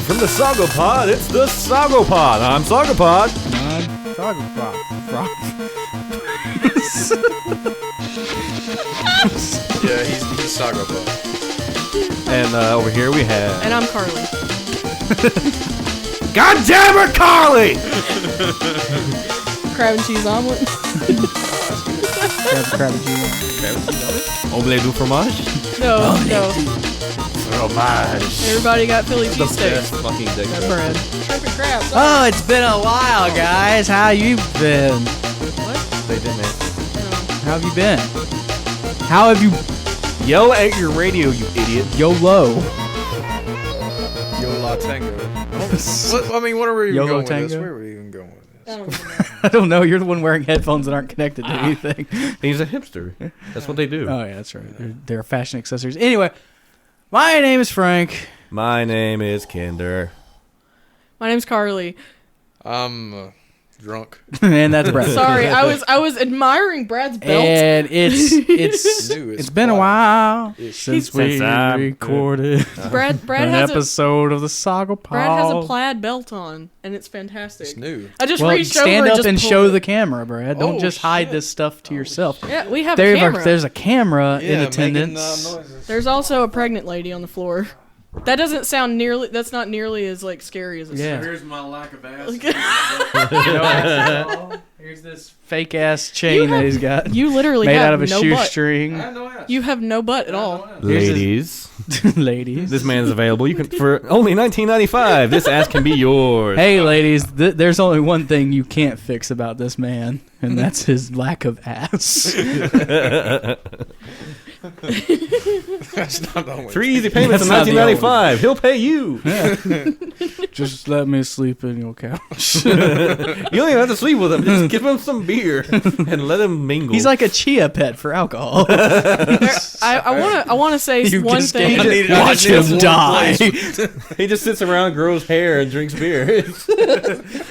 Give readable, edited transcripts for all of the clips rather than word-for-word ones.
from the SOGOpod, it's the SOGOpod. I'm SOGOpod. I'm SOGOpod. Yeah, he's SOGOpod. And over here we have... And I'm Carly. God damn it, Carly! Crab and cheese omelet. Crab and cheese. Omelette du fromage? No. Fromage. Everybody got Philly The cheesesteak. best fucking thing. That bread. Shrimp and crab. Oh, it's been a while, guys. How you been? What? They didn't answer. No. How have you been? How have you... Yell at your radio, you idiot. YOLO. Yola Tango. What are we even Yolo going with Tango? this? Where are we even going with this? I don't even know. I don't know. You're the one wearing headphones that aren't connected to anything. He's a hipster. That's what they do. Oh, yeah, that's right. They're fashion accessories. Anyway, my name is Frank. My name is Kinder. My name's Carly. I'm drunk. And that's Brad. Sorry, I was admiring Brad's belt. And it's New, it's been a while since we I- recorded Brad an has a episode of the SOGOpod. Brad has a plaid belt on, and it's fantastic. It's new. I just Well, reached over stand and up just and pulled show it. the camera, Brad. Don't Oh, just hide shit. this stuff to yourself. Yeah, we have a camera. There's a camera in Yeah, attendance. making, noises. There's also a pregnant lady on the floor. That doesn't sound nearly. That's not nearly as like scary as it Yeah. sounds. Here's my lack of ass. Here's this fake ass chain that he's got, You literally made have out of a no shoestring. I have no ass. You have no butt at all. Ladies, Ladies, this man's available. You can for only $19.95. This ass can be yours. hey, ladies, there's only one thing you can't fix about this man, and that's his lack of ass. That's not the only 3 easy payments of That's not the $19.95. He'll pay you. Just let me sleep in your couch. You don't even have to sleep with him. Just give him some beer and let him mingle. He's like a chia pet for alcohol. I want to say You one just thing. can't I watch need a him warm die. he just sits around, grows hair, and drinks beer.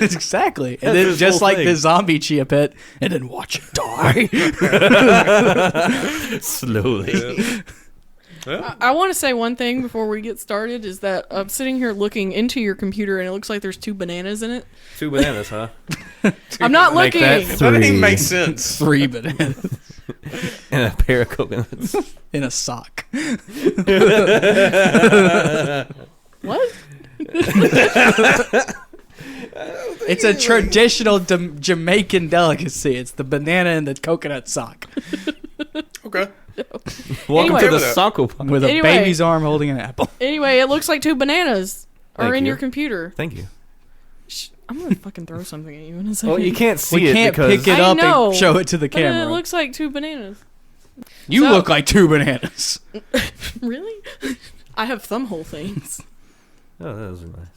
Exactly. And That's then his just whole like thing. the zombie chia pet, and then watch him die. Slowly. I want to say one thing before we get started is that I'm sitting here looking into your computer and it looks like there's 2 bananas in it. 2 bananas, huh? I'm not Make looking. that That didn't even 3. make sense. 3 bananas And a pair of coconuts. in a sock. What? It's a traditional Jamaican delicacy. It's the banana and the coconut sock Okay. Welcome Anyway. to the SOGOpod. with a Anyway. baby's arm holding an apple. Anyway, it looks like 2 bananas are Thank in you. your computer. Thank you. I'm gonna fucking throw something at you in a second. Well, you can't see We it can't because pick it I up know, and show it to the But camera. it looks like 2 bananas. You so- look like 2 bananas. Really? I have thumbhole things. Oh, those are nice.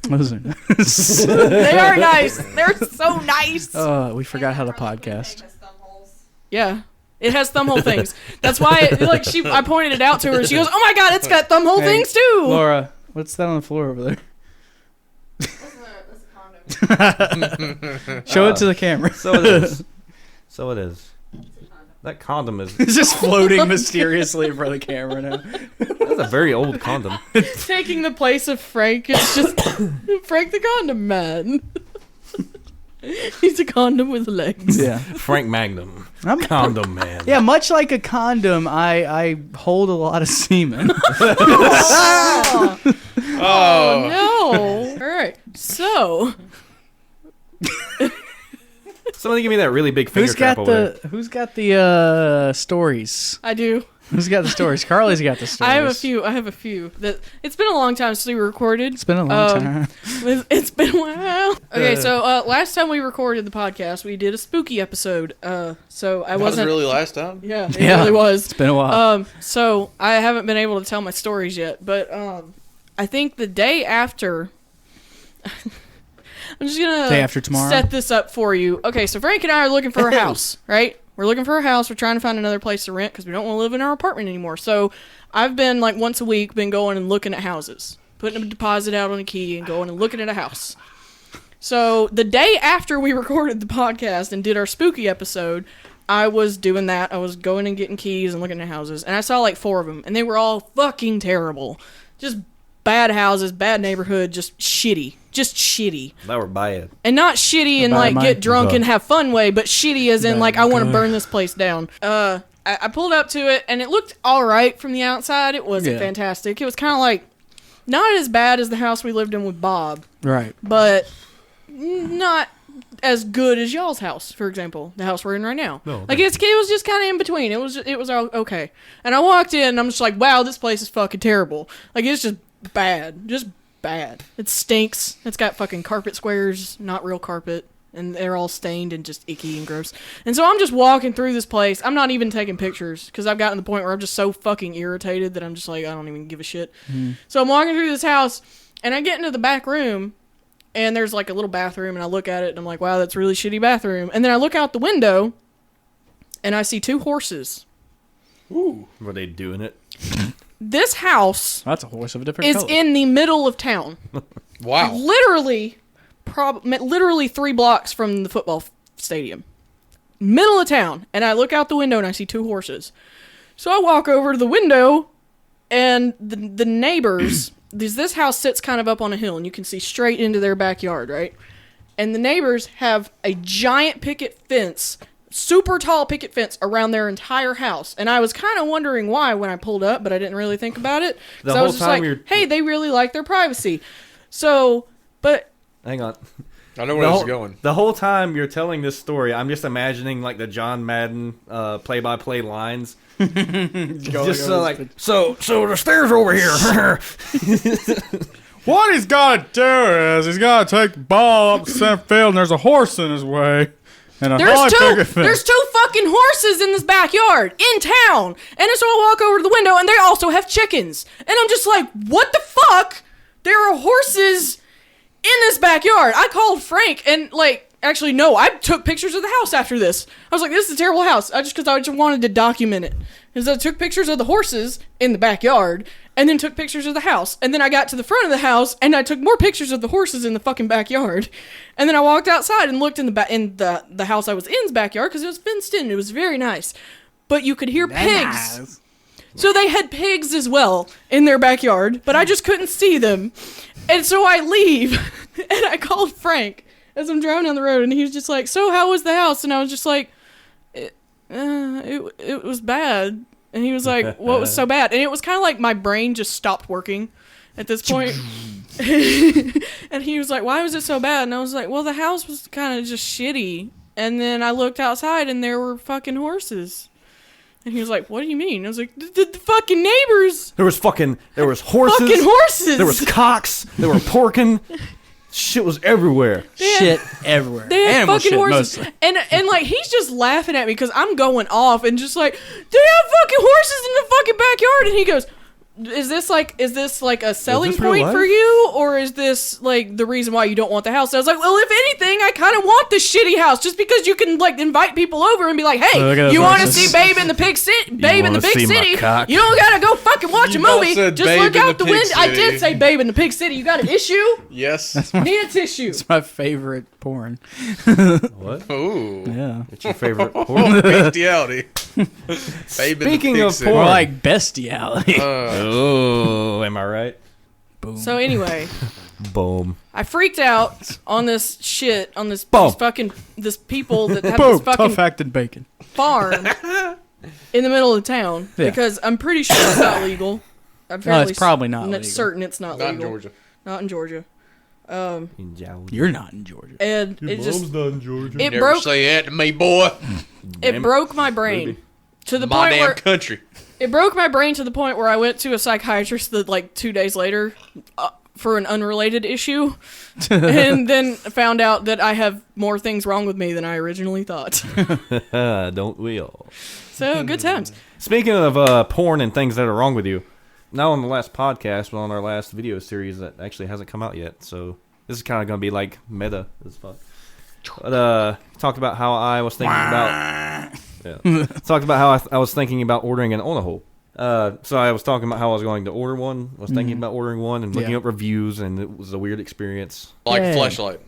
Those are nice. They are nice. They're so nice. We forgot how to podcast. Yeah. It has thumbhole things. That's why, I pointed it out to her. She goes, "Oh my god, it's got thumbhole Hey, things too." Laura, what's that on the floor over there? Show it to the camera. So it is. So it is. That condom is... It's just floating mysteriously in front of the camera now. That's a very old condom. Taking the place of Frank. It's just Frank the condom man. He's a condom with legs. Yeah. Frank Magnum. I'm Condom man. Yeah, much like a condom, I hold a lot of semen. Oh no! All right, so Somebody give me that really big finger Who's trap got over there. Who's got the stories? I do. Who's got the stories? Carly's got the stories. I have a few. That it's been a long time since we recorded. It's been a long time. It's been a while. Okay, so last time we recorded the podcast, we did a spooky episode. So I That was wasn't really last time? Yeah, it Yeah. really was. It's been a while. So I haven't been able to tell my stories yet, but I think the day after. I'm just gonna Day after tomorrow? set this up for you. Okay, so Frank and I are looking for a house, right? We're looking for a house. We're trying to find another place to rent because we don't want to live in our apartment anymore. So I've been like once a week been going and looking at houses, putting a deposit out on a key and going and looking at a house. So the day after we recorded the podcast and did our spooky episode, I was doing that. I was going and getting keys and looking at houses, and I saw like 4 of them, and they were all fucking terrible. Just bad houses, bad neighborhood, just shitty. That were bad. And not shitty in like get drunk and have fun way, but shitty as in like I want to burn this place down. I pulled up to it and it looked all right from the outside. It wasn't fantastic. It was kind of like not as bad as the house we lived in with Bob, Right. but not as good as y'all's house, for example, the house we're in right now. No, like it was just kind of in between. It was all okay. And I walked in and I'm just like, wow, this place is fucking terrible. Like it's just bad, It stinks. It's got fucking carpet squares, not real carpet, and they're all stained and just icky and gross. And so I'm just walking through this place. I'm not even taking pictures because I've gotten to the point where I'm just so fucking irritated that I'm just like, I don't even give a shit. So I'm walking through this house and I get into the back room and there's like a little bathroom and I look at it and I'm like, wow, that's a really shitty bathroom. And then I look out the window and I see 2 horses. Ooh. Were they doing it? That's a horse of a different is color. in the middle of town. Wow. Literally 3 blocks from the football stadium. Middle of town. And I look out the window and I see 2 horses. So I walk over to the window and the neighbors, this house sits kind of up on a hill and you can see straight into their backyard, right? And the neighbors have a giant picket fence, super tall picket fence around their entire house. And I was kind of wondering why when I pulled up, but I didn't really think about it. The So I whole was just time like, you're- hey, they really like their privacy. So, but Hang on. I know where this is going. The whole time you're telling this story, I'm just imagining like the John Madden play-by-play lines. Just so the stairs over here. What he's got to do is he's got to take the ball up the center field, and there's a horse in his way. And a there's picket fence. there's 2 fucking horses in this backyard in town. And so I walk over to the window and they also have chickens. And I'm just like, what the fuck? There are horses in this backyard. I called Frank and like, actually no, I took pictures of the house after this. I was like, this is a terrible house. Because I just wanted to document it. Because I took pictures of the horses in the backyard and then took pictures of the house. And then I got to the front of the house and I took more pictures of the horses in the fucking backyard. And then I walked outside and looked in the house I was in's backyard because it was fenced in. It was very nice. But you could hear pigs. Nice. So they had pigs as well in their backyard, but I just couldn't see them. And so I leave and I called Frank as I'm driving down the road and he was just like, so how was the house? And I was just like, it was bad. And he was like, what was so bad? And it was kind of like my brain just stopped working at this point. And he was like, why was it so bad? And I was like, well, the house was kind of just shitty. And then I looked outside and there were fucking horses. And he was like, what do you mean? I was like, the fucking neighbors. There was horses. Fucking horses. There was cocks. They were porking. Shit was everywhere. Shit everywhere. They had Animal fucking shit, horses. mostly. And like, he's just laughing at me because I'm going off and just like, they have fucking horses in the fucking backyard. And he goes, is this like a selling this real point life? for you? Or is this like the reason why you don't want the house? And I was like, well, if anything, I kind of want this shitty house just because you can like invite people over and be like, hey, Look at those you want to horses. see Babe in the Big City? Babe in the wanna Big see my City? cock? You don't gotta go fucking watch a You both movie. said Just Babe look in out the the Pig window. I did City. say Babe in the Pig City. You got an issue? Yes. Need a tissue. It's my favorite porn. What? Ooh. Yeah. It's your favorite porn? Oh, bestiality. Speaking of More porn. like bestiality. Oh, am I right? Boom. So anyway. Boom. I freaked out on this shit, on this Boom. this people that have Boom. this fucking Tough acting bacon. farm in the middle of town Yeah. because I'm pretty sure it's not legal. I'm fairly it's probably not legal. certain it's not Not legal. in Georgia. Not in Georgia. You're not in Georgia. And it just not in Georgia. it Never broke say that to me, boy. it broke my brain Maybe. to the My point damn where country. it broke my brain to the point where I went to a psychiatrist like 2 days later for an unrelated issue, and then found out that I have more things wrong with me than I originally thought. Don't we all? So good times. Speaking of porn and things that are wrong with you, not on the last podcast, but on our last video series that actually hasn't come out yet. So this is kind of going to be like meta as fuck. But talked about how I was thinking about. Yeah. Talked about how I was thinking about ordering an on-a-hole. So I was talking about how I was going to order one. I was thinking about ordering one and looking Yeah. up reviews, and it was a weird experience. Like Yay. a fleshlight.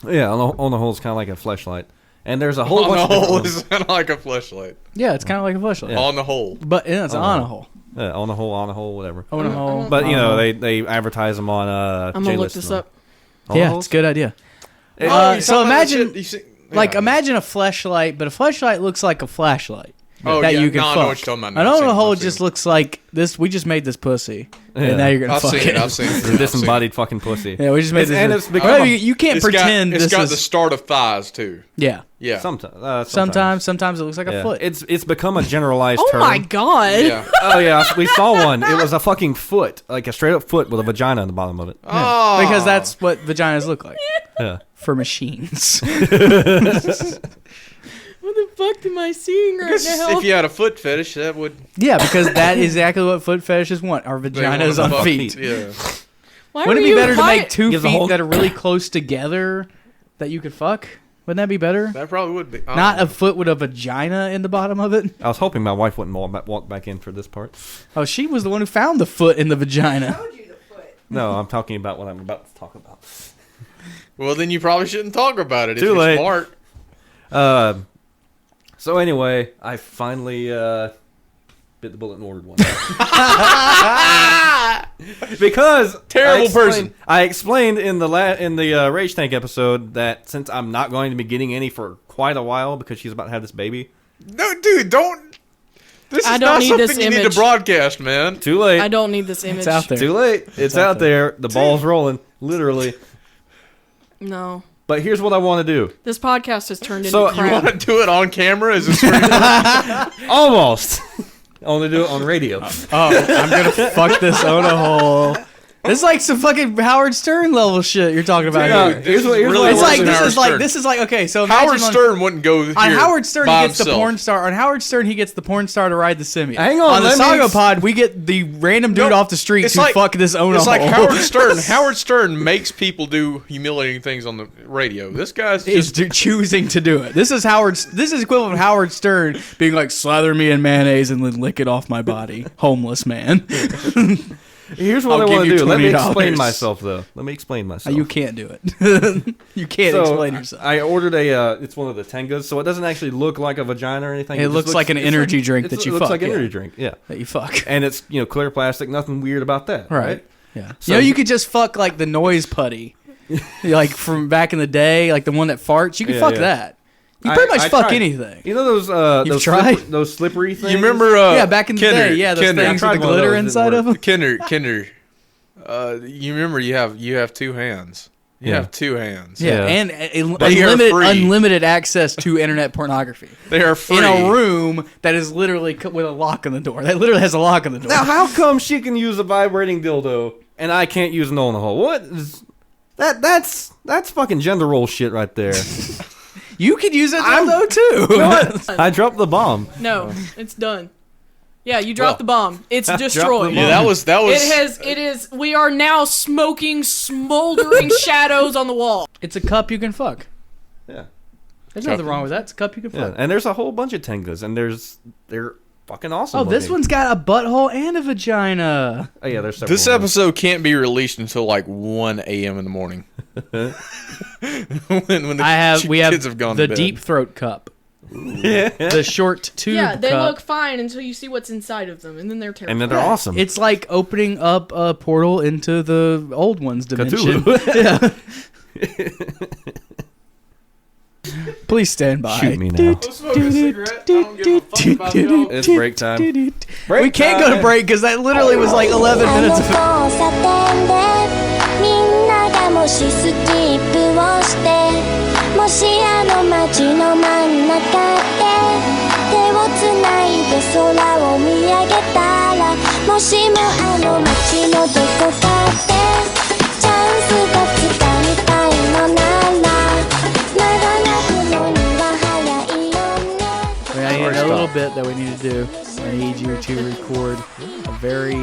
Yeah, on-a-hole is kind of like a fleshlight. And there's a whole On bunch the of hole different is kind of like a fleshlight. Yeah, it's kind of like a flashlight. Yeah. On the hole. But it's on a hole. On the hole, whatever. On a hole. But you know, they advertise them on. I'm gonna look this up. Yeah, it's a good idea. So imagine, imagine a fleshlight, but a fleshlight looks like a flashlight. That you can fuck. I know what you're talking about. An on a hole just looks like this. We just made this pussy, and now you're gonna fuck it. I've seen it. The disembodied fucking pussy. Yeah, we just made this. And it's become you can't pretend It's this got is the start of thighs too. Yeah. Sometimes it looks like a foot. It's become a generalized term. Oh my god! Yeah. Oh yeah, we saw one. It was a fucking foot, like a straight up foot with a vagina on the bottom of it. Oh. Because that's what vaginas look like. Yeah. For machines. What the fuck am I seeing right now? If you had a foot fetish, that would. Yeah, because that is exactly what foot fetishes want. Our vaginas on feet. Yeah. Wouldn't it be better to make two Gives a feet whole- that are really close together that you could fuck? Wouldn't that be better? That probably would be. Not a foot with a vagina in the bottom of it? I was hoping my wife wouldn't walk back in for this part. Oh, she was the one who found the foot in the vagina. No, I'm talking about what I'm about to talk about. Well, then you probably shouldn't talk about it. Too if you're late. Smart. So anyway, I finally bit the bullet and ordered one. Because Terrible person. I explained in the Rage Tank episode that since I'm not going to be getting any for quite a while because she's about to have this baby. No, dude, don't. This I is don't not need something this you need image. to broadcast, man. Too late. I don't need this image. It's out there. Too late. It's out there. The ball's rolling, literally. No. But here's what I want to do. This podcast has turned into So, you You crap. want to do it on camera? Is this real? Almost. I want to do it on radio. Oh, I'm going to fuck this on a hole. This is like some fucking Howard Stern level shit you're talking about Yeah, here. here's what really It's worse like than this Howard is like Stern. this is like okay. So Howard imagine Stern wouldn't go here on Howard Stern by he gets the himself. porn star. On Howard Stern he gets the porn star to ride the semi. Hang on, the let me SOGOpod we get the random dude No, off the street it's to like- fuck this owner. It's like Howard Stern. Howard Stern makes people do humiliating things on the radio. This guy's is just choosing to do it. This is equivalent of Howard Stern being like slather me in mayonnaise and then lick it off my body. Homeless man. Here's what I'll I want give to you do. Let me $20. explain myself, though. Let me explain myself. You can't do it. You can't So, explain yourself. I ordered it's one of the Tengas, so it doesn't actually look like a vagina or anything. It just looks like an it's energy drink that you It looks fuck, like an yeah. energy drink, yeah. That you fuck. And it's, clear plastic, nothing weird about that, right? Yeah. So- you could just fuck like the noise putty. Like from back in the day, like the one that farts. You can Yeah, fuck yeah. that. You pretty much I fuck tried. anything. You know those tried? those slippery things? You remember? Yeah, back in the Kinder, day. Yeah, those Kinder. things I with the tried one of glitter those, inside didn't of them. Kinder. You remember you have two hands. You Yeah. have two hands. Yeah, Yeah. and They are free. unlimited access to internet pornography. They are free. In a room that is literally with a lock on the door. That literally has a lock on the door. Now, how come she can use a vibrating dildo and I can't use an hole in the hole? What is that's fucking gender role shit right there. You could use it though too. You know what? I dropped the bomb. No, it's done. Yeah, you dropped the bomb. It's dropped the destroyed. bomb. Yeah, that was. It is. We are now smoking, smoldering shadows on the wall. It's a cup you can fuck. Yeah. There's nothing wrong with that. It's a cup you can Yeah, fuck. and there's a whole bunch of Tengas, and they're fucking awesome. Oh, this looking. one's got a butthole and a vagina. Oh yeah, there's several. This of them. episode can't be released until like 1 a.m. in the morning. when the We have kids have gone the to bed. deep throat cup. The short tube Yeah, they cup. look fine until you see what's inside of them, and then they're terrible. And then they're awesome. It's like opening up a portal into the old one's dimension. Cthulhu. Please stand by. Shoot me now. It's break time. We can't go to break because that literally was like 11 minutes of it. 交差点でみんながもしスキップをしてもしあの街の真ん中で手をつないで空を見上げたらもしもあの街のどこかでチャンスがつかみたいのなら長くのには早いよね I need a little bit that we need to do. I need you to record a very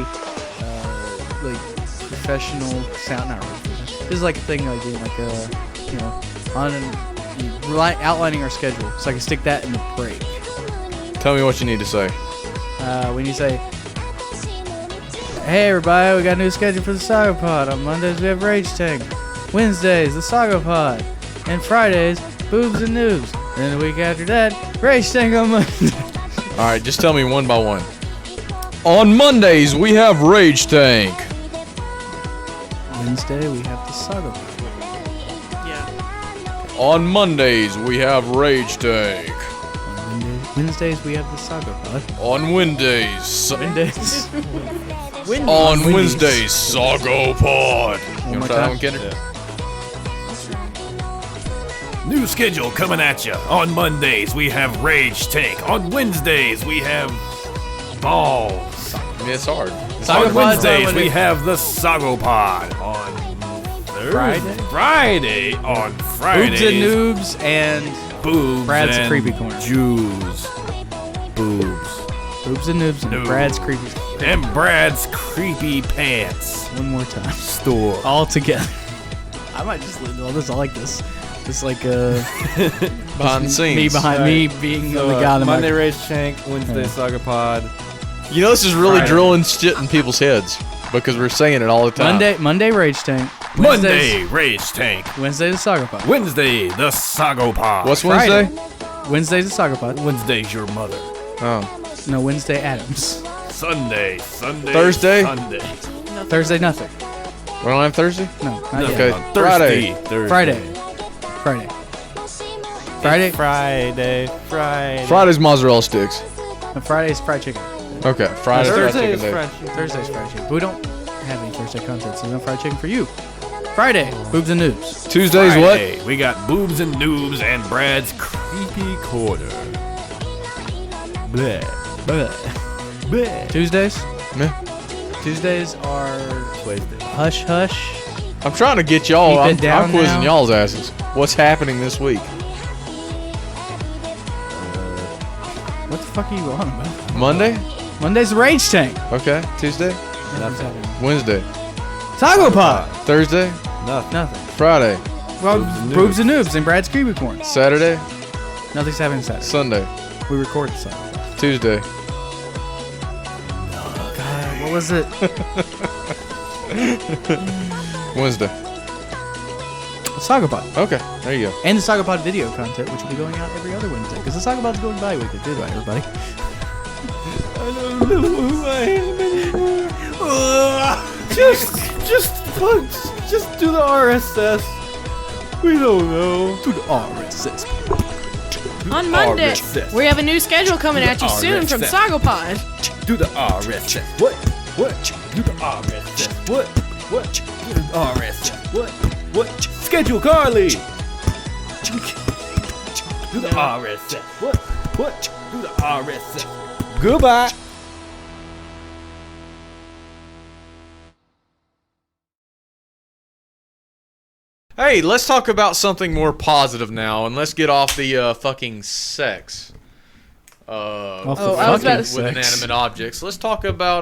like professional sound. Not really. This is like a thing like doing like outlining our schedule, so I can stick that in the break. Tell me what you need to say. When you say, "Hey everybody, we got a new schedule for the SOGOpod. On Mondays we have Rage Tank, Wednesdays the SOGOpod, and Fridays Boobs and Noobs. Then the week after that, Rage Tank on Monday." All right, just tell me one by one. On Mondays, we have Rage Tank. Wednesday we have the SOGOpod. Yeah. On Mondays, we have Rage Tank. Wednesdays we have the SOGOpod. On Wednesdays. Wednesdays. On Wednesdays, SOGOpod. You more want to try that time? one, Kendrick? New schedule coming at you. On Mondays, we have Rage Tank. On Wednesdays, we have Balls. I mean, it's hard. On Wednesdays, we have the SOGOpod. On Friday. On Fridays, Boobs and noobs and boobs Brad's and creepy corner. Jews. Boobs. Boobs and noobs and Noobs. Brad's creepy. And Brad's creepy pants One more time. store. All together. I might just do all this. I like this. It's like Behind the scenes. me behind me being the guy on the Monday mic. Rage Tank, Wednesday SOGOpod. You know, this is really Friday. drilling shit in people's heads because we're saying it all the time. Monday Rage Tank. Monday Rage Tank. Wednesday the SOGOpod. Wednesday the SOGOpod. What's Friday. Wednesday? Wednesday's the SOGOpod. Wednesday's your mother. Oh. No, Wednesday Adams. Sunday. Thursday? Sunday. Thursday nothing. We don't have Thursday? No, not Okay. yet. Thursday. Friday. Friday's mozzarella sticks. And Friday's fried chicken. Okay. Friday's fried Thursday chicken is day. French. Thursday's fried chicken. But we don't have any Thursday content, so no fried chicken for you. Friday, boobs and noobs. Tuesday's Friday, we got boobs and noobs and Brad's creepy corner. Bleh. Bleh. Tuesdays? Yeah. Tuesdays are Wednesday. hush hush. I'm trying to get y'all. Keep it I'm down quizzing now. y'all's asses. What's happening this week? What the fuck are you on about? Monday? Monday's the Rage Tank. Okay. Tuesday? Nothing's happening. Wednesday? SOGOpod. Thursday? Nothing. Nothing. Friday? Well, boobs and noobs and Brad's creepy corn. Saturday? Nothing's happening Saturday. Sunday? We recorded Saturday. Tuesday? What was it? Wednesday? SOGOpod. Okay. There you go. And the SOGOpod video content, which will be going out every other Wednesday. Because the SOGOpod's going bi-weekly. Goodbye, everybody. I don't know who I am anymore. Just do the RSS. We don't know. To the RSS. On Monday, RSS. we have a new schedule coming at you soon from RSS. SOGOpod. Do the RSS. What? Do the RSS. What? Do the RSS. What? Schedule Carly. Do the RSS. What? Do the RSS. Goodbye. Hey, let's talk about something more positive now, and let's get off the fucking sex. Off Oh, the I was about fucking to- With sex. inanimate objects. Let's talk about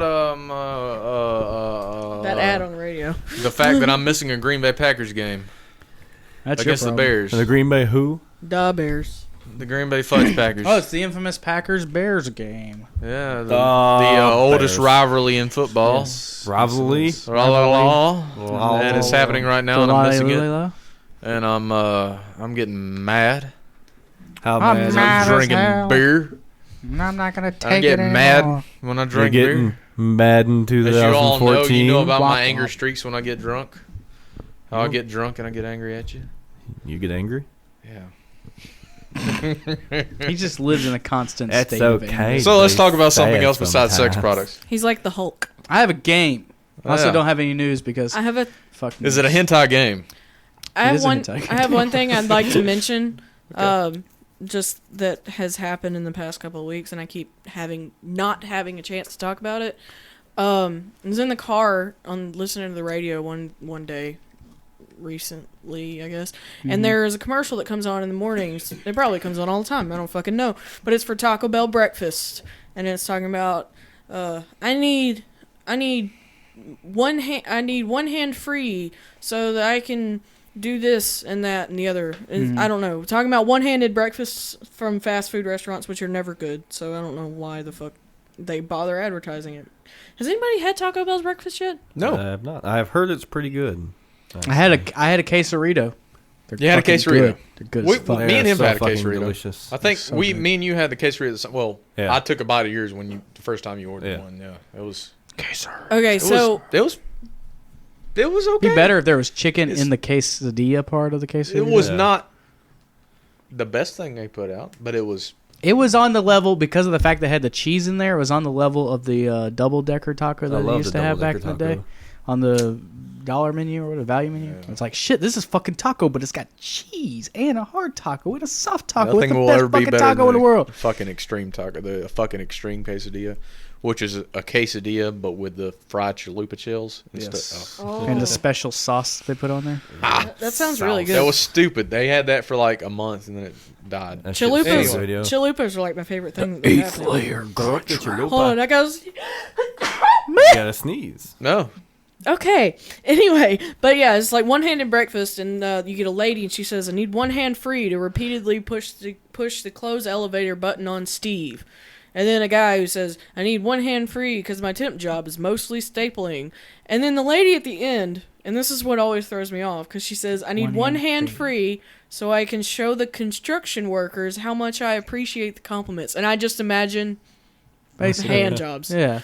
That ad on the radio. the fact that I'm missing a Green Bay Packers game That's your against the problem. Bears. The Green Bay who? Da Bears. The Green Bay Fudge Packers. Oh, it's the infamous Packers-Bears game. Yeah, the The oldest Bears. rivalry in football. Rivalry. La, la, la. And it's happening right now, and I'm missing it. Lila. And I'm getting mad. How I'm mad? mad. I'm drinking hell. beer. I'm not gonna take I get it mad anymore. when I You're drink getting beer. mad in As you all know, 2014. you know about my Womp anger womp. streaks when I get drunk. How I get drunk and I get angry at you. You get angry? Yeah. He just lives in a constant That's state of okay. anger. So let's talk about Say something it else besides sex sometimes. products. He's like the Hulk. I have a game. I also Yeah. don't have any news because I have a fuck. Is it a news. hentai game? I have is a one. hentai. I have one thing I'd like to mention. Just that has happened in the past couple of weeks, and I keep not having a chance to talk about it. I was in the car on listening to the radio one day recently, I guess, and there's a commercial that comes on in the mornings. It probably comes on all the time. I don't fucking know, but it's for Taco Bell breakfast, and it's talking about I need one hand free so that I can do this and that and the other. I don't know. Talking about one-handed breakfasts from fast food restaurants, which are never good. So I don't know why the fuck they bother advertising it. Has anybody had Taco Bell's breakfast yet? No. I have not. I have heard it's pretty good. I had a quesarito. They're You had a fucking quesadilla. good. They're good as fuck. Me and him so had a fucking quesadilla. delicious. I think So me good. and you had the quesadilla. Well, Yeah. I took a bite of yours the first time you ordered Yeah. one. Yeah, it was. Okay, so It was okay. It'd be better if there was chicken in the quesadilla part of the quesadilla. It was Yeah. not the best thing they put out, but it was. It was on the level because of the fact that it had the cheese in there. It was on the level of the double decker taco that I they love used the to have back in double-decker the day taco. on the dollar menu or the value menu. Yeah. It's like shit. This is fucking taco, but it's got cheese and a hard taco and a soft taco. Nothing It's the will best ever be fucking better taco than in the world. fucking extreme taco, the fucking extreme quesadilla, which is a quesadilla but with the fried chalupa shells. Yes. Oh. And the special sauce they put on there. that sounds really good. That was stupid. They had that for like a month and then it died. That shit's Chalupas, so good, yo. chalupas are like my favorite thing. That they have now. Go up to chalupa. Hold on, that goes. You gotta sneeze. No. Okay. Anyway, but yeah, it's like one-handed breakfast, and you get a lady, and she says, "I need one hand free to repeatedly push the close elevator button on Steve." And then a guy who says, "I need one hand free because my temp job is mostly stapling." And then the lady at the end, and this is what always throws me off, because she says, "I need one hand free so I can show the construction workers how much I appreciate the compliments." And I just imagine Basically, hand jobs. Yeah.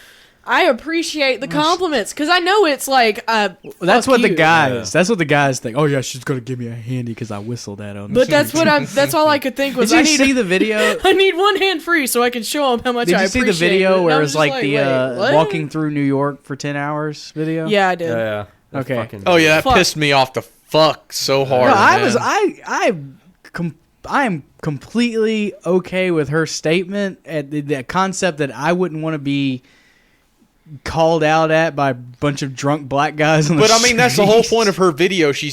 I appreciate the compliments because I know it's like That's fuck what the you. guys. That's what the guys think. Oh yeah, she's gonna give me a handy because I whistled at him. But that's what that's all I could think was Did you I need see the video? I need one hand free so I can show them how much Did I you see appreciate the video it. And where I it was was like just the wait, what? walking through New York for 10 hours video? Yeah, I did. Yeah. That's Okay. fucking- Oh yeah, that Fuck. pissed me off the fuck so hard. No, man. I am completely okay with her statement at the concept that I wouldn't want to be called out at by a bunch of drunk black guys on the But I mean, that's the whole streets. point of her video. She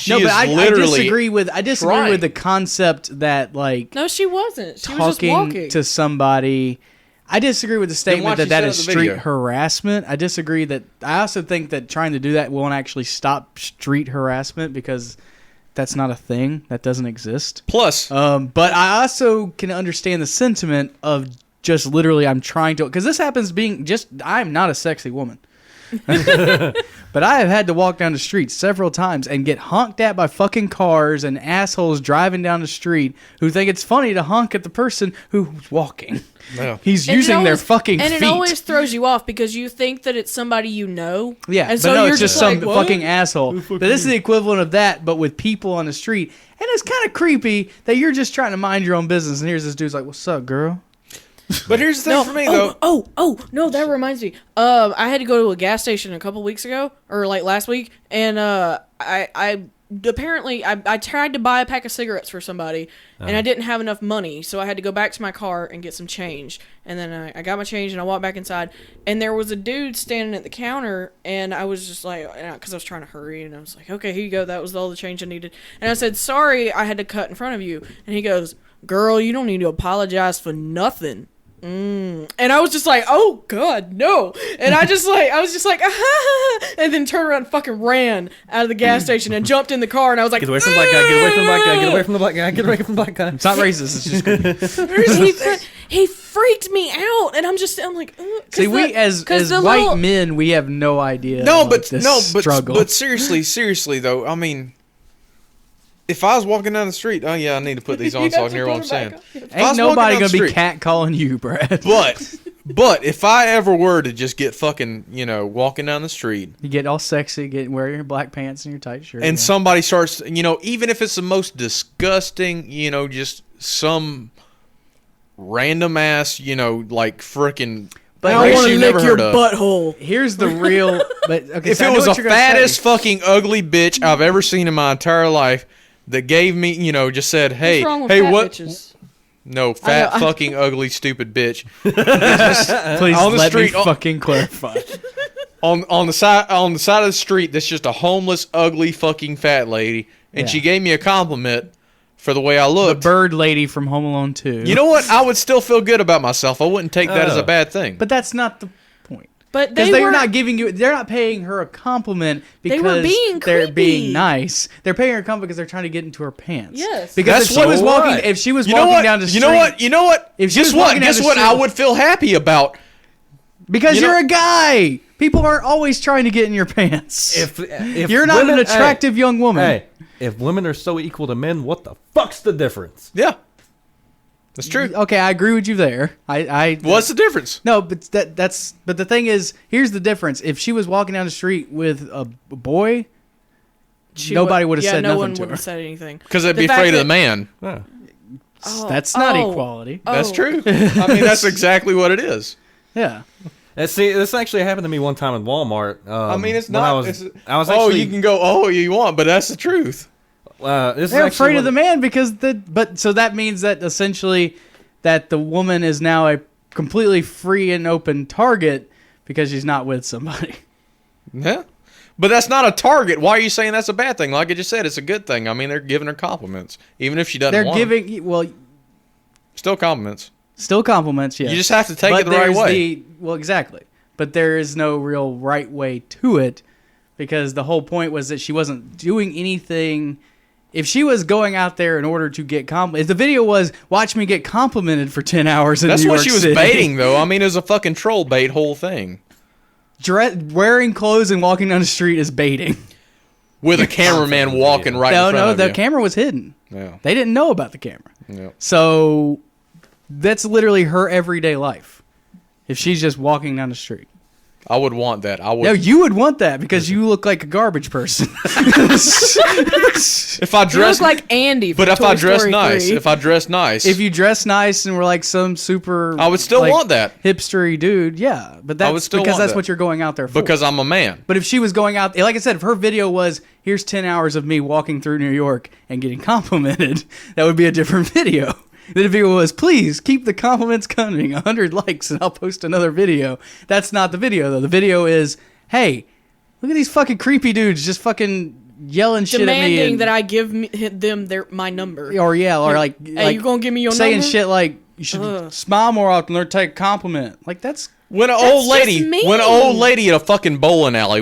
No, is but I literally disagree with trying. with the concept that like No, she wasn't. She was just talking walking. to somebody. I disagree with the statement watch that the that set is of the street video. harassment. I disagree that. I also think that trying to do that won't actually stop street harassment because that's not a thing. That doesn't exist. Plus. But I also can understand the sentiment of just literally I'm trying to, because this happens being just, I'm not a sexy woman. But I have had to walk down the street several times and get honked at by fucking cars and assholes driving down the street who think it's funny to honk at the person who's walking. No. He's And it using their always- fucking and feet. it always throws you off because you think that it's somebody you know. Yeah, and but so no, you're it's just like, some what? fucking asshole. But this is the equivalent of that, but with people on the street. And it's kind of creepy that you're just trying to mind your own business, and here's this dude's like, "What's up, girl?" But here's the thing for me though. No, that reminds me. I had to go to a gas station a couple weeks ago, or like last week, and I apparently I tried to buy a pack of cigarettes for somebody, and I didn't have enough money, so I had to go back to my car and get some change. And then I got my change, and I walked back inside, and there was a dude standing at the counter, and I was just like, because I was trying to hurry, and I was like, okay, here you go, that was all the change I needed. And I said, sorry, I had to cut in front of you. And he goes, girl, you don't need to apologize for nothing. And I was just like, oh god, no. And I was just like, and then turned around and fucking ran out of the gas station and jumped in the car, and I was like, Get away from the black guy. Get away from the black guy. Get away from the black guy. Get away from the black guy. It's not racist. It's just good. he freaked me out, and I'm like, See, we as white men, we have no idea. No, like, but this struggle. but seriously though, I mean, if I was walking down the street, oh yeah, I need to put these on so I can hear what I'm saying. Ain't nobody gonna be catcalling you, Brad. But if I ever were to just get fucking, walking down the street, You get all sexy, wear your black pants and your tight shirt, and somebody starts, even if it's the most disgusting, just some random ass, like frickin'. But I race want to you lick never your heard of. butthole. Here's the real. But okay, If so I it know was what the you're gonna fattest say. fucking ugly bitch I've ever seen in my entire life that gave me, just said, hey, What's wrong with hey, fat what? bitches? No, fat I- fucking ugly stupid bitch. Please on the let street- me fucking clarify. on the side of the street, that's just a homeless, ugly fucking fat lady, and Yeah. she gave me a compliment for the way I The looked. bird lady from Home Alone 2. You know what? I would still feel good about myself. I wouldn't take that as a bad thing. But that's not the point. But Because they they're were not giving you, they're not paying her a compliment because were being they're creepy. being nice. They're paying her a compliment because they're trying to get into her pants. Yes. Because That's if she was so walking, what? if she was You know walking what? down the street, You know what? If she Guess was what? walking down Guess the what? I street- would feel happy about. because you know- you're a guy. People aren't always trying to get in your pants. If You're not women- an attractive young woman. Hey, if women are so equal to men, what the fuck's the difference? Yeah. That's true. Okay, I agree with you there. What's the difference? No, but but the thing is, here's the difference. If she was walking down the street with a boy, nobody would have said no nothing one to would her. have said anything. Because they'd The be fact afraid of that- the man. Yeah. That's not equality. That's Oh. true. I mean, that's exactly what it is. Yeah. And see, this actually happened to me one time in Walmart. I mean, it's when not. I was actually. you can go, oh, you want, but that's the truth. This is They're actually afraid of the one- man because so that means that essentially that the woman is now a completely free and open target because she's not with somebody. Yeah. But that's not a target. Why are you saying that's a bad thing? Like I just said, it's a good thing. I mean, they're giving her compliments. Even if she doesn't They're want them. giving, well, Still compliments. still compliments, yes. You just have to take But it the right there's way. Well, exactly. But there is no real right way to it because the whole point was that she wasn't doing anything. If she was going out there in order to get if the video was, watch me get complimented for 10 hours in That's New what York she was City. baiting, though. I mean, it was a fucking troll bait whole thing. Wearing clothes and walking down the street is baiting. With a cameraman walking right in front No, of the you. camera was hidden. Yeah. They didn't know about the camera. Yeah. So that's literally her everyday life. If she's just walking down the street. I would want that. I would. No, you would want that because you look like a garbage person. If I You dress look like Andy. But from if Toy I dress Story nice, 3. if I dress nice, If you dress nice and were like some super, I would still like, want that hipstery dude. Yeah, but I would that's still because want that's that. what you're going out there for. because I'm a man. But if she was going out, like I said, if her video was, here's 10 hours of me walking through New York and getting complimented, that would be a different video. The video was, please keep the compliments coming, 100 likes, and I'll post another video. That's not the video, though. The video is, hey, look at these fucking creepy dudes just fucking yelling shit at me. demanding And, that I give them my number. or like, Hey, you gonna give me your saying number? shit like, you should Ugh. smile more often or take a compliment. Like, that's... When an That's old lady, just mean. when an old lady at a fucking bowling alley,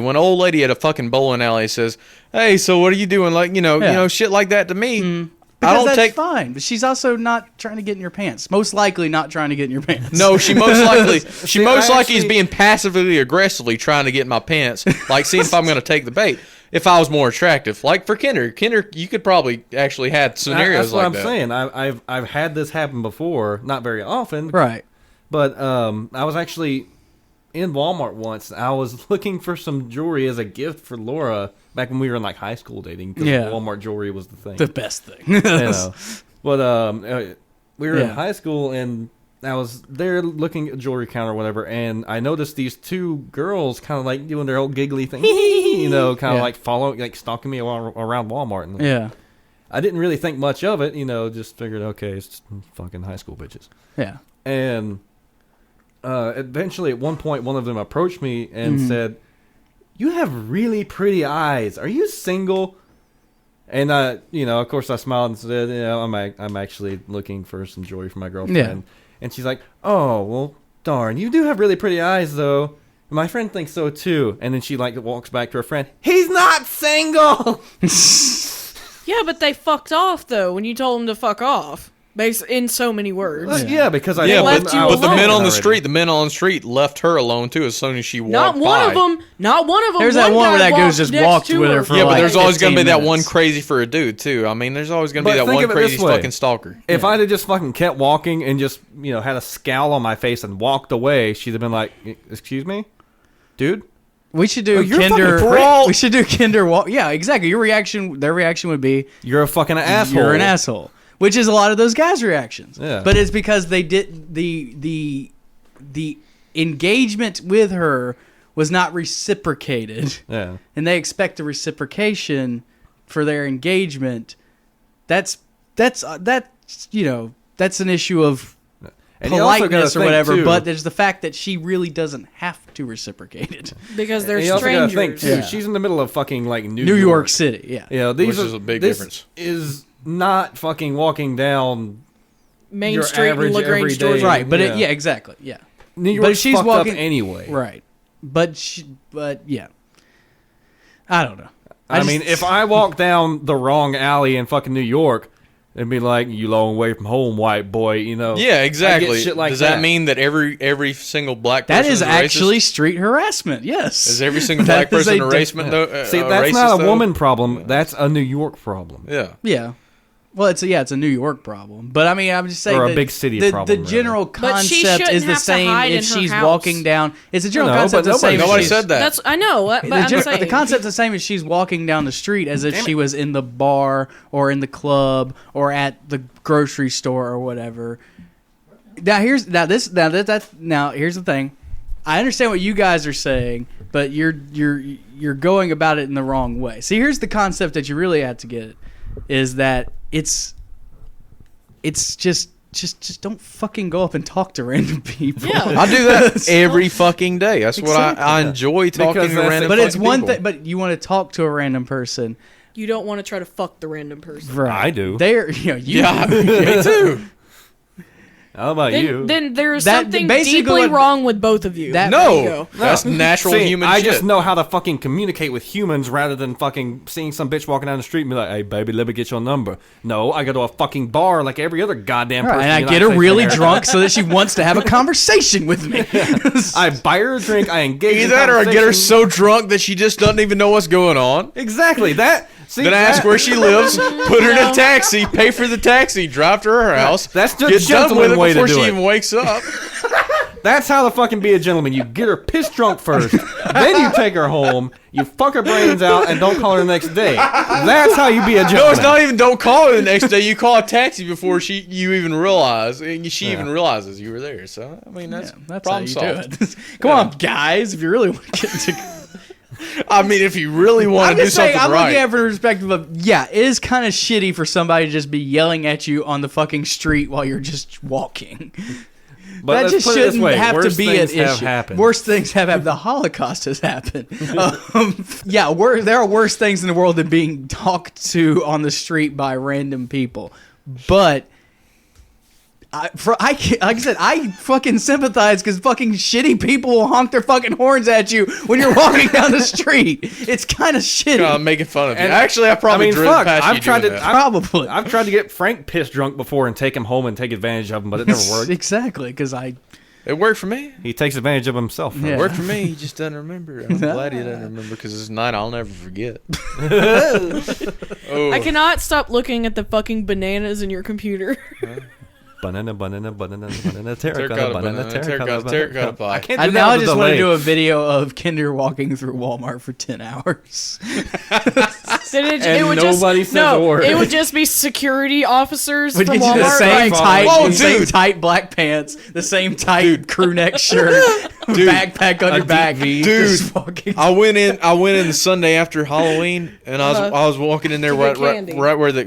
says, "Hey, so what are you doing?" Like, you know, shit like that to me. I Because don't that's take. fine, but she's also not trying to get in your pants. Most likely not trying to get in your pants. No, she most likely See, I is actually- being passively aggressively trying to get in my pants, like seeing if I'm going to take the bait. If I was more attractive, like for Kinder, you could probably actually had scenarios That's what like I'm that. saying. I've had this happen before, not very often, Right. but I was actually in Walmart once. I was looking for some jewelry as a gift for Laura back when we were in like high school dating. Because Yeah. Walmart jewelry was the thing. The best thing. You know. But we were in Yeah. high school and I was there looking at jewelry counter or whatever, and I noticed these two girls kind of like doing their old giggly thing, you know, kind of Yeah. like following, like stalking me around Walmart. And Yeah. I didn't really think much of it, you know, just figured, okay, it's fucking high school bitches. Yeah. And eventually, at one point, one of them approached me and Mm-hmm. said, "You have really pretty eyes. Are you single?" And of course, I smiled and said, I'm actually looking for some jewelry for my girlfriend." Yeah. And she's like, "Oh, well, darn, you do have really pretty eyes, though. My friend thinks so too." And then she like walks back to her friend. "He's not single." Yeah, but they fucked off though when you told them to fuck off. In so many words. Yeah, because I Yeah, left but, you but the alone. men on the Already. the men on the street left her alone too as soon as she walked Not one by. of them. Not one of them. There's that one where guy that goes walked just next walked to with her for Yeah, but like there's always going to be 15 that one minutes. crazy for a dude too. I mean, there's always going to be But that think one of it crazy this way. fucking stalker. If I'd have just fucking kept walking and just, had a scowl on my face and walked away, she'd have been like, "Excuse me, dude?" We should do you're Kinder. fucking prick. We should do Kinder. Yeah, exactly. Their reaction would be, You're a fucking asshole. "You're an asshole," which is a lot of those guys' reactions. Yeah. But it's because they did the engagement with her was not reciprocated, Yeah. and they expect a reciprocation for their engagement. That's an issue of And you also gotta politeness or think, whatever. too- But there's the fact that she really doesn't have to reciprocate it. because they're And you also gotta think strangers. too. Yeah. She's in the middle of fucking like New York City, yeah. These Which is a big this difference. Is not fucking walking down Main your Street in average LaGrange, everyday- Georgia. Right, but Yeah. exactly, yeah. New York. But she's fucked walking up anyway. Right. But yeah. I don't know. I mean, if I walk down the wrong alley in fucking New York, It'd be like, you long way from home, white boy, you know. Yeah, I exactly. get shit like Does that mean that every single black person That is a actually racist? street harassment. Yes. Is every single That black is person a a racist though? See, that's not a woman problem. That's a New York problem. Yeah. Yeah. Well, it's a New York problem, but I mean, I'm just saying, Or a big city problem, The general But she concept shouldn't is the have to same hide if in her she's house. walking down. It's the general No, concept but the same. Nobody as said that. That's I know, but I'm saying the concept's the same as she's walking down the street as if she was in the bar or in the club or at the grocery store or whatever. Here's the thing. I understand what you guys are saying, but you're going about it in the wrong way. See, here's the concept that you really have to get is that it's just don't fucking go up and talk to random people. Yeah. I do that every fucking day. That's what Exactly. I enjoy talking Because to that's random But it's fucking one people. thing. But you want to talk to a random person, you don't want to try to fuck the random person. right? I do. They're Yeah, me too. How about you? Then there's That- something basically deeply what- wrong with both of you. That- There you No, go. that's natural See, human I shit. just know how to fucking communicate with humans rather than fucking seeing some bitch walking down the street and be like, "Hey, baby, let me get your number." No, I go to a fucking bar like every other goddamn person. and I in the get her United really States. drunk so that she wants to have a conversation with me. I buy her a drink. I engage. Either in that or I get her conversation. so drunk that she just doesn't even know what's going on. Exactly that. See, Then I ask that- where she lives, put her in a taxi, pay for the taxi, drive to her house. That's the get done with gentleman it way to before do she it. even wakes up. That's how to fucking be a gentleman. You get her pissed drunk first, then you take her home, you fuck her brains out, and don't call her the next day. That's how you be a gentleman. No, it's not even. Don't call her the next day. You call a taxi before you even realize, and she even realizes you were there. So I mean, that's That's problem how you solved. do it. Come on, guys, if you really want to get into. I mean, if you really want I'm to do just saying, something I'm right, looking at it from the perspective of, it is kind of shitty for somebody to just be yelling at you on the fucking street while you're just walking. But That let's just put it this shouldn't way, have to worse be an things have issue. happened. Worst things have happened. The Holocaust has happened. There are worse things in the world than being talked to on the street by random people. But like I said, I fucking sympathize because fucking shitty people will honk their fucking horns at you when you're walking down the street. It's kind of shitty. I'm making fun of you. And- Actually, I probably driven fuck, past I've you tried doing to- that. Probably. I've tried to get Frank pissed drunk before and take him home and take advantage of him, but it never worked. Exactly, because It worked for me. He takes advantage of himself. Yeah. It worked for me. He just doesn't remember. I'm glad he doesn't remember because it's a night I'll never forget. Oh. I cannot stop looking at the fucking bananas in your computer. Banana, terracotta, Terracotta, banana, terracotta pie. I can't do I that now with just a want to delay. do a video of Kinder walking through Walmart for 10 hours. Then it And would nobody just, says a word. It would just be security officers Would from get you the Walmart. same like, tight, Oh, the same dude. tight black pants, the same tight crew neck shirt, backpack on your back, DV. just walking. I went in the Sunday after Halloween, and I was walking in there To right get candy. where the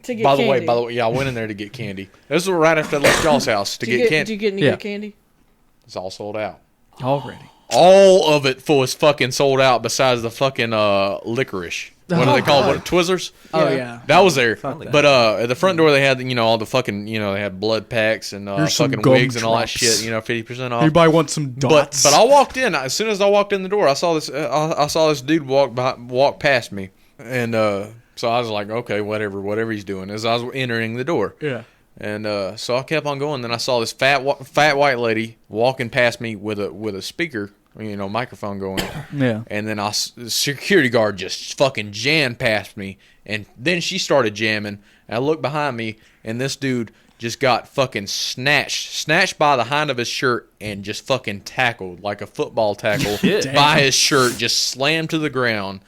to get by candy. the way, yeah, I went in there to get candy. This was right after I left y'all's house to Did you get Did candy. you get any Yeah. good candy? It's all sold out. Already. All of it was fucking sold out. Besides the fucking licorice. What do they call it? What, Twizzlers? Oh, Yeah. yeah. That was there. Fuck that. But at the front door they had all the fucking they had blood packs and Here's some fucking wigs and all that gumdrops. shit. 50% off. Anybody want some But dots? I walked in. As soon as I walked in the door, I saw this. I saw this dude walk past me, and so I was like, okay, whatever he's doing. As I was entering the door, Yeah. and so I kept on going. Then I saw this fat white lady walking past me with a speaker, microphone going. Yeah. And then the security guard just fucking jammed past me, and then she started jamming. And I looked behind me, and this dude just got fucking snatched by the hind of his shirt and just fucking tackled like a football tackle by his shirt, just slammed to the ground.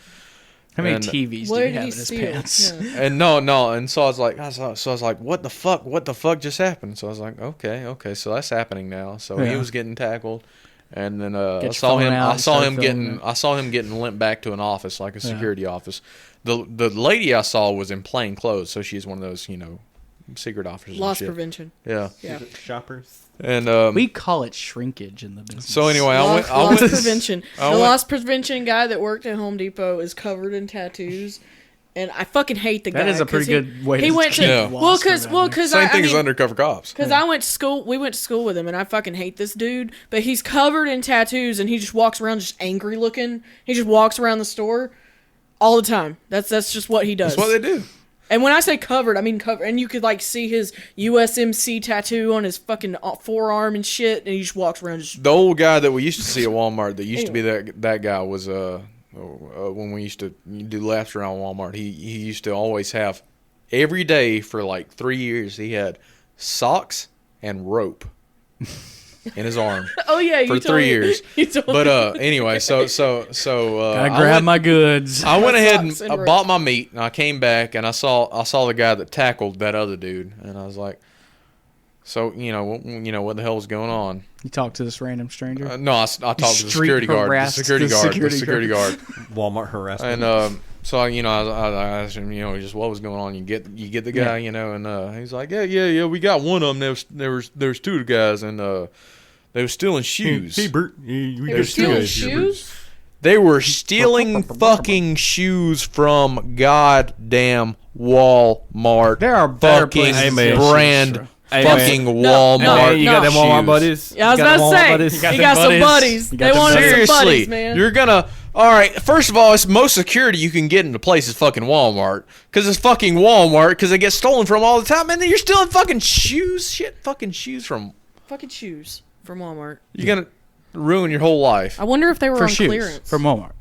How many And- TVs Where did he did have he in his steal? pants? Yeah. And no, and so I was like, what the fuck just happened? So I was like, okay, so that's happening now. So he Yeah. was getting tackled, and then I your saw phone him. out I and saw start him filming getting. it. I saw him getting limped back to an office, like a security office. The lady I saw was in plain clothes, so she's one of those secret officers. Loss and shit. prevention. Yeah, Yeah. Shoppers. and We call it shrinkage in the business. so anyway, I Loss went. prevention. I The went- loss prevention guy that worked at Home Depot is covered in tattoos, and I fucking hate the guy. That is a 'cause pretty he- good way He to went to keep Yeah. well, because Same thing as undercover cops. Because I went to school, we went to school with him, and I fucking hate this dude. But he's covered in tattoos, and he just walks around just angry looking. He just walks around the store all the time. That's just what he does. That's what they do. And when I say covered, I mean covered. And you could like see his USMC tattoo on his fucking forearm and shit. And he just walks around. Just The old guy that we used to see at Walmart that used to be that guy was when we used to do laps around Walmart. He used to always have every day for like 3 years. He had socks and rope in his arm. oh yeah, you for told 3 me. years. You told But me. anyway, so I grab my goods. I went ahead and socks and I rope. bought my meat, and I came back and I saw the guy that tackled that other dude, and I was like, so you know what the hell was going on? You talk to this random stranger. No, I talked to the Street security guard, harassed the security guard, Walmart harassment. and so I asked him, just what was going on. You get the guy, and he's like, yeah, we got one of them. There's two guys, and they were stealing shoes. Hey, Bert. We They got were two stealing guys here, Bert. shoes. They were stealing fucking shoes from goddamn Walmart. There are better fucking places to steal brand shoes, Hey, fucking man. Walmart. No, Hey, you got them Walmart shoes. buddies? Yeah, I was You got about them to Walmart say. buddies? You got He them got some buddies. buddies. You got They them wanted some Seriously, buddies, man. you're gonna. All right, first of all, it's most security you can get in the place is fucking Walmart. Because it's fucking Walmart, because they get stolen from all the time. And then you're stealing fucking shoes? Shit, fucking shoes from. Fucking shoes from Walmart. You're gonna ruin your whole life. I wonder if they were for on shoes clearance. from Walmart.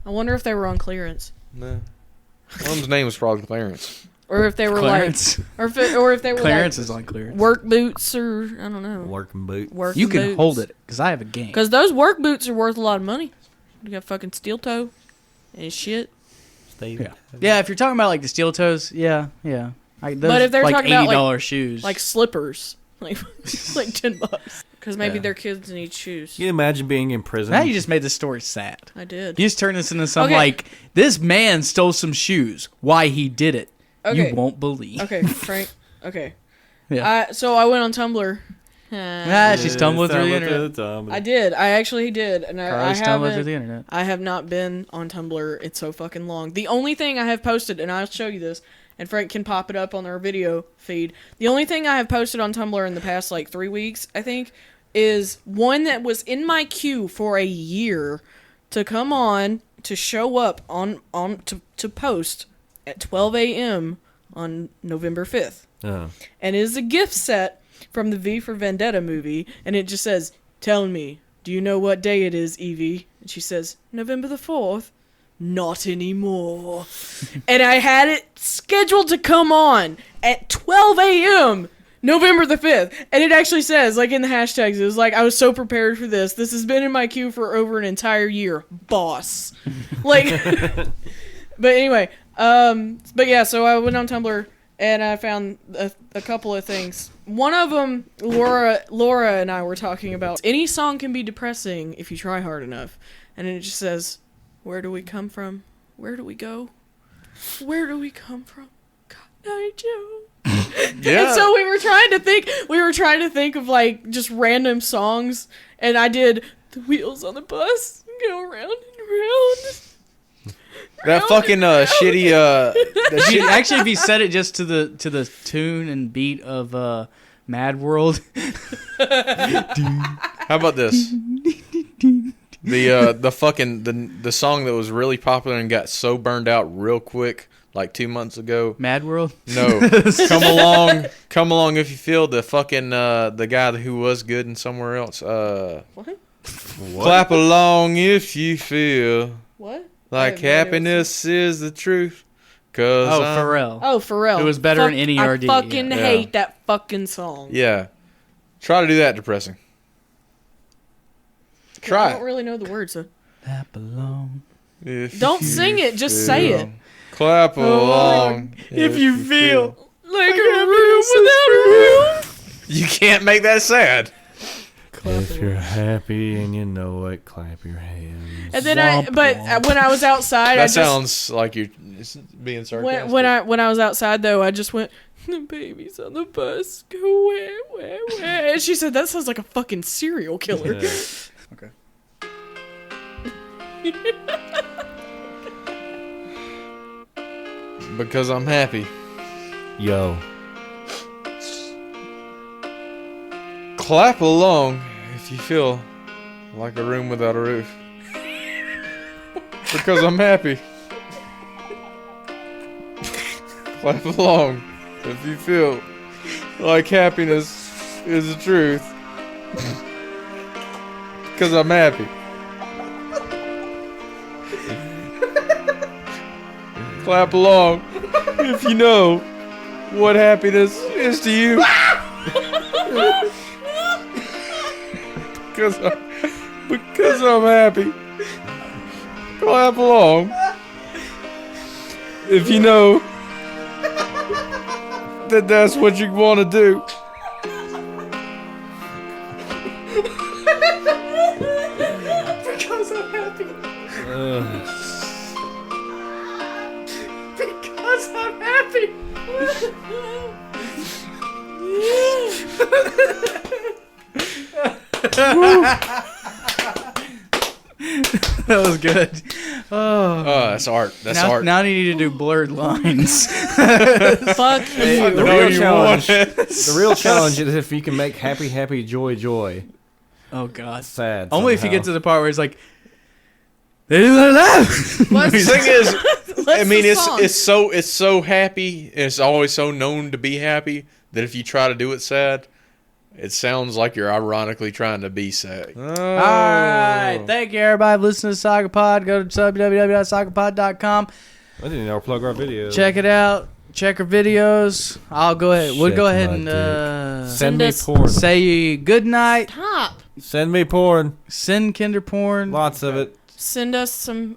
I wonder if they were on clearance, Nah. One of them's name was probably Clarence. or if they were Clearance. like, or if they were Clearance like is on clearance. work boots, or I don't know, Working boot. work. You can hold it because I have a game. because those work boots are worth a lot of money. You got fucking steel toe and shit. Steve. Yeah, if you're talking about like the steel toes, yeah. But if they're like talking about, $80 like- shoes, Like slippers, like like $10, because maybe Yeah. their kids need shoes. Can you imagine being in prison? now you just made this story sad. I did. You just turned this into some Okay. like this man stole some shoes. Why he did it? Okay. You won't believe. Okay, Frank. Okay. Yeah. So I went on Tumblr. Ah, she's tumbling through the internet. I did. I actually did, and I Carly's tumbling through haven't. the internet. I have not been on Tumblr. It's so fucking long. The only thing I have posted, and I'll show you this, and Frank can pop it up on our video feed. The only thing I have posted on Tumblr in the past like 3 weeks, I think, is one that was in my queue for a year to come on to show up to post at 12 a.m. on November 5th. And it is a gift set from the V for Vendetta movie, and it just says, "Tell me, do you know what day it is, Evie?" And she says, "November the 4th. Not anymore." And I had it scheduled to come on at 12 a.m. November the 5th. And it actually says, like in the hashtags, it was like, I was so prepared for this. This has been in my queue for over an entire year. Boss. Like, but anyway, but yeah, so I went on Tumblr and I found a couple of things. One of them, Laura and I were talking about. Any song can be depressing if you try hard enough. And it just says, where do we come from? Where do we go? Where do we come from? God, I Joe. Yeah. And so we were trying to think of like just random songs, and I did "The Wheels on the Bus Go Round and Round." That fucking shitty If you- actually, if you set it just to the tune and beat of Mad World, How about this? The song that was really popular and got so burned out real quick, like 2 months ago. Mad World. No, come along if you feel the fucking the guy who was good and somewhere else. What? Clap along if you feel What? I like have no idea happiness is the truth. 'Cause Oh, I'm- Pharrell. Oh, Pharrell. It was better in NERD, I fucking yeah. hate that fucking song. Yeah, try to do that depressing. Try I don't it. really know the words. So. Clap along. If Don't you sing it, just say feel. it. Clap along If you feel. Like a room without a roof. You can't make that sad. If you're happy and you know it, clap your hands. And then Womp when I was outside, That I just sounds like you're being sarcastic. when I was outside though, I just went, "The baby's on the bus, go where?" And she said, "That sounds like a fucking serial killer." Yeah. Okay. Because I'm happy. Yo. Clap along if you feel like a room without a roof. Because I'm happy. Clap along if you feel like happiness is the truth. Because I'm happy. Clap along if you know what happiness is to you. Because I'm happy. Clap along if you know that's what you want to do. Because I'm happy. Because I'm happy. That was good. Oh, That's art. That's art. now you need to do blurred lines. Fuck you. The No, real you challenge. want it. The real challenge is if you can make happy, happy, joy, joy. Oh God. Sad. Only if you somehow. get to the part where it's like, they do that. The thing is, I mean, the song? it's so happy. And it's always so known to be happy that if you try to do it sad, it sounds like you're ironically trying to be sad. All right. Thank you, everybody, for listening to SOGOpod. Go to www.sogopod.com. I didn't know plug our video. Check it out. Check our videos. I'll go ahead. We'll Check go ahead my and Send me us- porn. say good night. Top. Send me porn. Send kinder porn. Lots of it. Send us some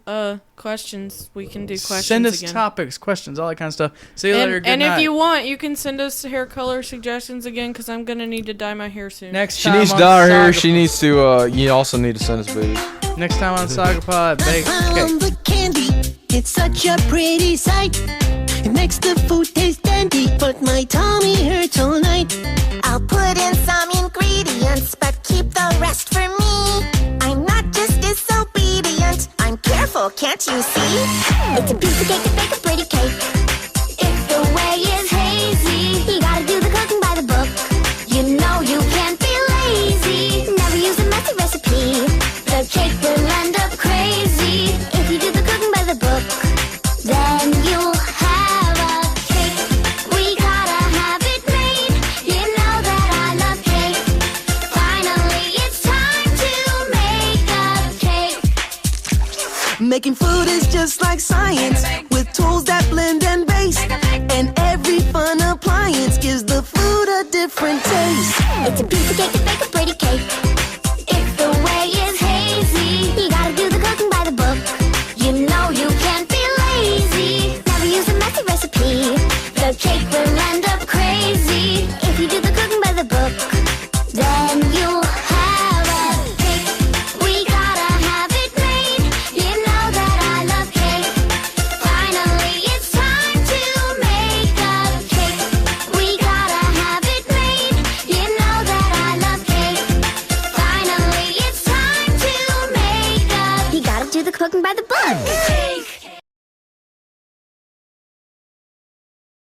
questions. We can do questions Send us again. topics, questions, all that kind of stuff. See you later. Good And night. if you want, you can send us hair color suggestions again because I'm gonna need to dye my hair soon. next She time needs to on dye her hair. Sagopod- She needs to. You also need to send us booze. Next time on SOGOpod, bake cake. Found the candy. It's such a pretty sight. It makes the food taste dandy, but my tummy hurts all night. I'll put in some ingredients, but keep the rest for me. I'm not just disobedient, I'm careful, can't you see? It's a piece of cake to bake a pretty cake. If the way is hazy, you gotta do the cooking by the book. You know you can't be lazy, never use a messy recipe. The cake will end up crazy if you do the cooking by the book. Then you'll have a cake. We gotta have it made. You know that I love cake. Finally, it's time to make a cake. Making food is just like science, with tools that blend and base. And every fun appliance gives the food a different taste. It's a piece of cake to bake a pretty cake.